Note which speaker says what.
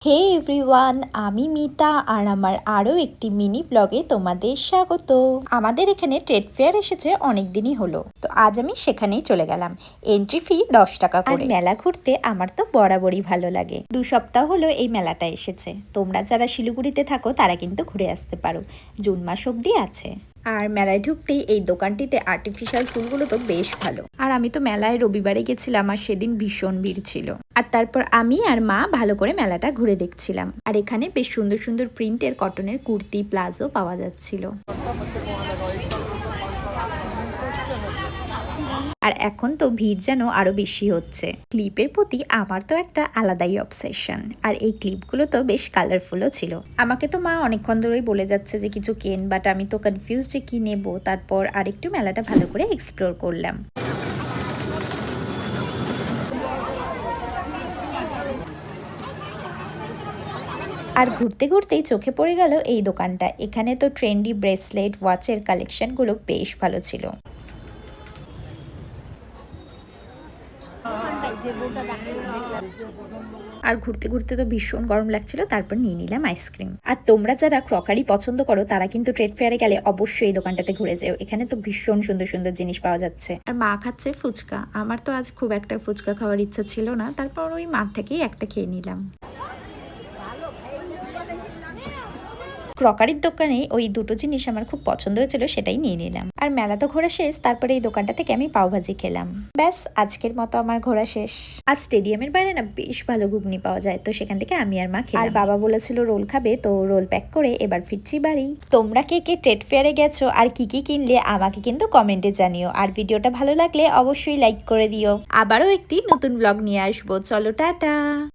Speaker 1: হে everyone, আমি মিতা আর আমার আরও একটি মিনি ব্লগে তোমাদের স্বাগত। আমাদের এখানে ট্রেড ফেয়ার এসেছে অনেক দিনই হলো, তো আজ আমি সেখানেই চলে গেলাম। এন্ট্রি ফি 10 টাকা করে। মেলা ঘুরতে আমার তো বরাবরই ভালো লাগে। 2 সপ্তাহ হলো এই মেলাটা এসেছে। তোমরা যারা শিলিগুড়িতে থাকো তারা কিন্তু ঘুরে আসতে পারো, জুন মাস অবধি আছে। আর মেলায় ঢুকতেই এই দোকানটিতে আর্টিফিশিয়াল ফুলগুলো তো বেশ ভালো। আর আমি তো মেলায় রবিবারে গেছিলাম আর সেদিন ভীষণ ভিড় ছিল। আর তারপর আমি আর মা ভালো করে মেলাটা ঘুরে দেখছিলাম। আর এখানে বেশ সুন্দর সুন্দর প্রিন্টের কটনের কুর্তি প্লাজো পাওয়া যাচ্ছিল। আর এখন তো ভিড় যেন আরো বেশি হচ্ছে। ক্লিপের প্রতি আমার তো একটা আলাদাই অবসেশন। আর এই ক্লিপগুলো তো বেশ কালারফুলও ছিল। আমাকে তো মা অনেকক্ষণ ধরেই বলে যাচ্ছে যে কিছু কেন, বাট আমি তো কনফিউজ যে কি নেব। তারপর আরেকটু মেলাটা ভালো করে এক্সপ্লোর করলাম। আর ঘুরতে ঘুরতেই চোখে পড়ে গেল এই দোকানটা। এখানে তো ট্রেন্ডি ব্রেসলেট ওয়াচের কালেকশনগুলো বেশ ভালো ছিল। আর ঘুরতে ঘুরতে তো ভীষণ গরম লাগছিল, তারপর নিয়ে নিলাম আইসক্রিম। আর তোমরা যারা ক্রকারি পছন্দ করো তারা কিন্তু ট্রেড ফেয়ারে গেলে অবশ্যই এই দোকানটাতে ঘুরে যেও। এখানে তো ভীষণ সুন্দর সুন্দর জিনিস পাওয়া যাচ্ছে। আর মা খাচ্ছে ফুচকা। আমার তো আজ খুব একটা ফুচকা খাওয়ার ইচ্ছা ছিল না, তারপর ওই মা থেকেই একটা খেয়ে নিলাম। ক্রকারির দোকানে ওই দুটো জিনিস আমার খুব পছন্দ হয়েছিল, সেটাই নিয়ে নিলাম। আর মেলা তো ঘোরা শেষ, তারপরে এই দোকানটা থেকে আমি পাওভাজি খেলাম। ব্যাস, আজকের মতো আমার ঘোরা শেষ। আর স্টেডিয়ামের বাইরে না বেশ ভালো ঘুগনি পাওয়া যায়, তো সেখান থেকে আমি আর মা খেলাম। আর বাবা বলেছিল রোল খাবে, তো রোল প্যাক করে এবার ফিরছি বাড়ি। তোমরা কে কে ট্রেড ফেয়ারে গেছো আর কি কি কিনলে আমাকে কিন্তু কমেন্টে জানিও। আর ভিডিওটা ভালো লাগলে অবশ্যই লাইক করে দিও। আবারও একটি নতুন ব্লগ নিয়ে আসবো। চলো, টাটা।